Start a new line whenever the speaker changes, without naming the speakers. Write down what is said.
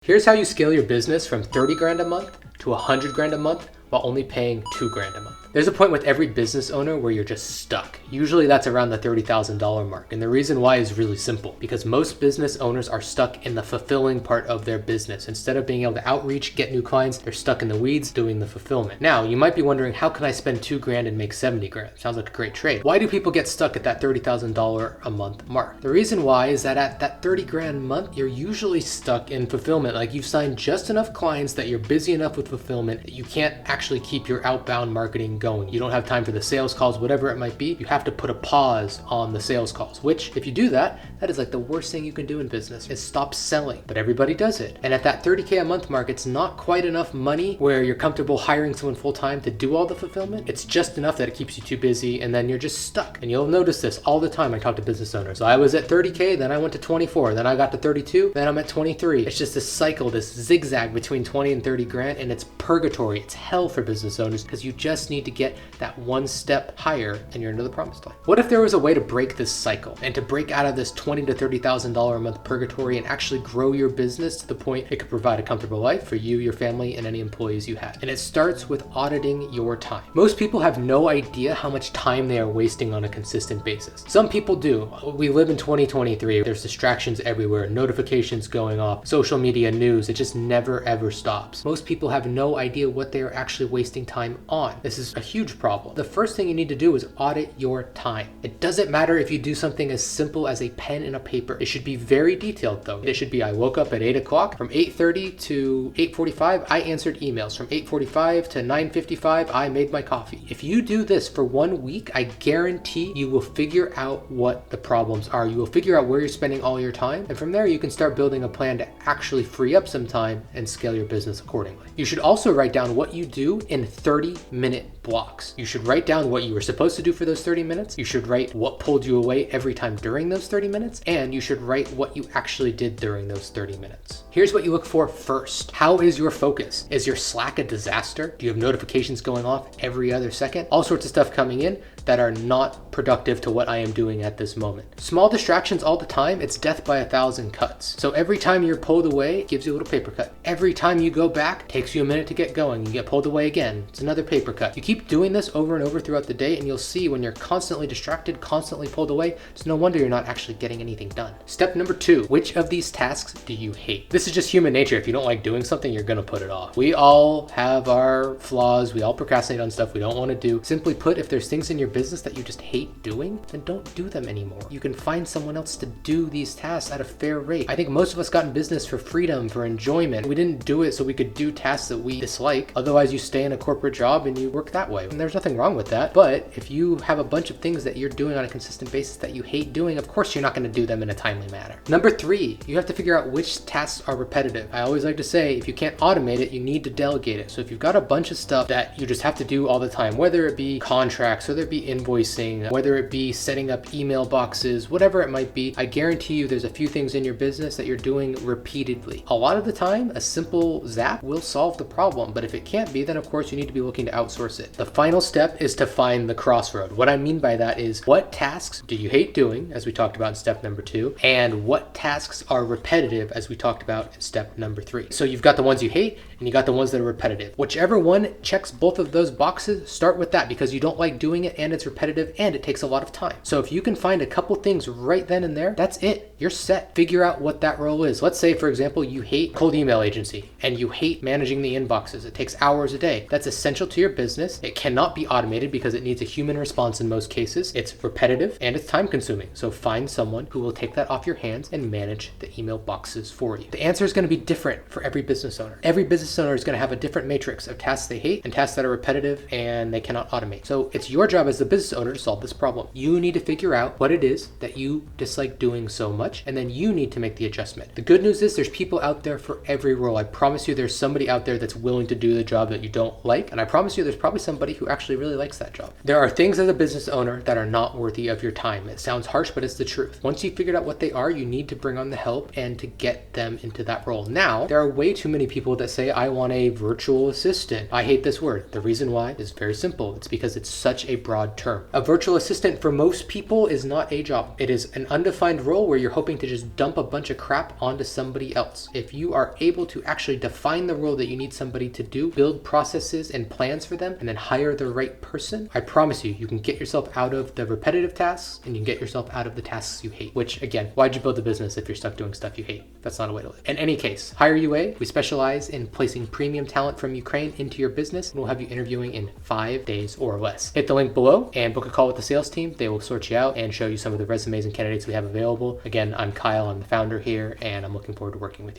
Here's how you scale your business from 30 grand a month to 100 grand a month while only paying 2 grand a month. There's a point with every business owner where you're just stuck. Usually that's around the $30,000 mark. And the reason why is really simple, because most business owners are stuck in the fulfilling part of their business. Instead of being able to outreach, get new clients, they're stuck in the weeds doing the fulfillment. Now, you might be wondering, how can I spend 2 grand and make 70 grand? Sounds like a great trade. Why do people get stuck at that $30,000 a month mark? The reason why is that at that 30 grand a month, you're usually stuck in fulfillment. Like, you've signed just enough clients that you're busy enough with fulfillment that you can't actually keep your outbound marketing going. You don't have time for the sales calls, whatever it might be. You have to put a pause on the sales calls, which if you do that, that is like the worst thing you can do in business, is stop selling. But everybody does it. And at that 30K a month mark, it's not quite enough money where you're comfortable hiring someone full-time to do all the fulfillment. It's just enough that it keeps you too busy, and then you're just stuck. And you'll notice this all the time. I talk to business owners. So I was at 30K, then I went to 24, then I got to 32, then I'm at 23. It's just this cycle, this zigzag between 20 and 30 grand, and it's purgatory. It's hell for business owners, because you just need to get that one step higher and you're into the promised land. What if there was a way to break this cycle and to break out of this $20,000 to $30,000 a month purgatory and actually grow your business to the point it could provide a comfortable life for you, your family, and any employees you have? And it starts with auditing your time. Most people have no idea how much time they are wasting on a consistent basis. Some people do. We live in 2023. There's distractions everywhere, notifications going off, social media, news. It just never ever stops. Most people have no idea what they are actually wasting time on. This is a huge problem. The first thing you need to do is audit your time. It doesn't matter if you do something as simple as a pen and a paper. It should be very detailed though. It should be, I woke up at 8 o'clock. From 8:30 to 8:45, I answered emails. From 8:45 to 9:55, I made my coffee. If you do this for 1 week, I guarantee you will figure out what the problems are. You will figure out where you're spending all your time. And from there, you can start building a plan to actually free up some time and scale your business accordingly. You should also write down what you do in 30-minute blocks. You should write down what you were supposed to do for those 30 minutes. You should write what pulled you away every time during those 30 minutes. And you should write what you actually did during those 30 minutes. Here's what you look for first. How is your focus? Is your Slack a disaster? Do you have notifications going off every other second? All sorts of stuff coming in that are not productive to what I am doing at this moment. Small distractions all the time, it's death by 1,000 cuts. So every time you're pulled away, it gives you a little paper cut. Every time you go back, takes you a minute to get going. You get pulled away again, it's another paper cut. You keep doing this over and over throughout the day, and you'll see when you're constantly distracted, constantly pulled away, it's no wonder you're not actually getting anything done. Step number 2, which of these tasks do you hate? This is just human nature. If you don't like doing something, you're gonna put it off. We all have our flaws. We all procrastinate on stuff we don't want to do. Simply put, if there's things in your business that you just hate doing, then don't do them anymore. You can find someone else to do these tasks at a fair rate. I think most of us got in business for freedom, for enjoyment. We didn't do it so we could do tasks that we dislike. Otherwise, you stay in a corporate job and you work that way. And there's nothing wrong with that. But if you have a bunch of things that you're doing on a consistent basis that you hate doing, of course you're not going to do them in a timely manner. Number 3, you have to figure out which tasks are repetitive. I always like to say, if you can't automate it, you need to delegate it. So if you've got a bunch of stuff that you just have to do all the time, whether it be contracts, whether it be invoicing, whether it be setting up email boxes, whatever it might be, I guarantee you there's a few things in your business that you're doing repeatedly. A lot of the time, a simple zap will solve the problem, but if it can't be, then of course you need to be looking to outsource it. The final step is to find the crossroad. What I mean by that is, what tasks do you hate doing, as we talked about in step number 2, and what tasks are repetitive, as we talked about in step number 3. So you've got the ones you hate, and you got the ones that are repetitive. Whichever one checks both of those boxes, start with that, because you don't like doing it, and it's repetitive, and it takes a lot of time. So if you can find a couple things right then and there, that's it. You're set. Figure out what that role is. Let's say, for example, you hate cold email agency and you hate managing the inboxes. It takes hours a day. That's essential to your business. It cannot be automated because it needs a human response in most cases. It's repetitive and it's time consuming. So find someone who will take that off your hands and manage the email boxes for you. The answer is going to be different for every business owner. Every business owner is going to have a different matrix of tasks they hate and tasks that are repetitive and they cannot automate. So it's your job as the business owner to solve this problem. You need to figure out what it is that you dislike doing so much, and then you need to make the adjustment. The good news is there's people out there for every role. I promise you there's somebody out there that's willing to do the job that you don't like, and I promise you there's probably somebody who actually really likes that job. There are things as a business owner that are not worthy of your time. It sounds harsh, but it's the truth. Once you've figured out what they are, you need to bring on the help and to get them into that role. Now, there are way too many people that say, I want a virtual assistant. I hate this word. The reason why is very simple. It's because it's such a broad broad term. A virtual assistant for most people is not a job. It is an undefined role where you're hoping to just dump a bunch of crap onto somebody else. If you are able to actually define the role that you need somebody to do, build processes and plans for them, and then hire the right person, I promise you, you can get yourself out of the repetitive tasks and you can get yourself out of the tasks you hate. Which, again, why'd you build a business if you're stuck doing stuff you hate? That's not a way to live. In any case, HireUA, we specialize in placing premium talent from Ukraine into your business, and we'll have you interviewing in 5 days or less. Hit the link below and book a call with the sales team. They will sort you out and show you some of the resumes and candidates we have available. Again, I'm Kyle, I'm the founder here, and I'm looking forward to working with you.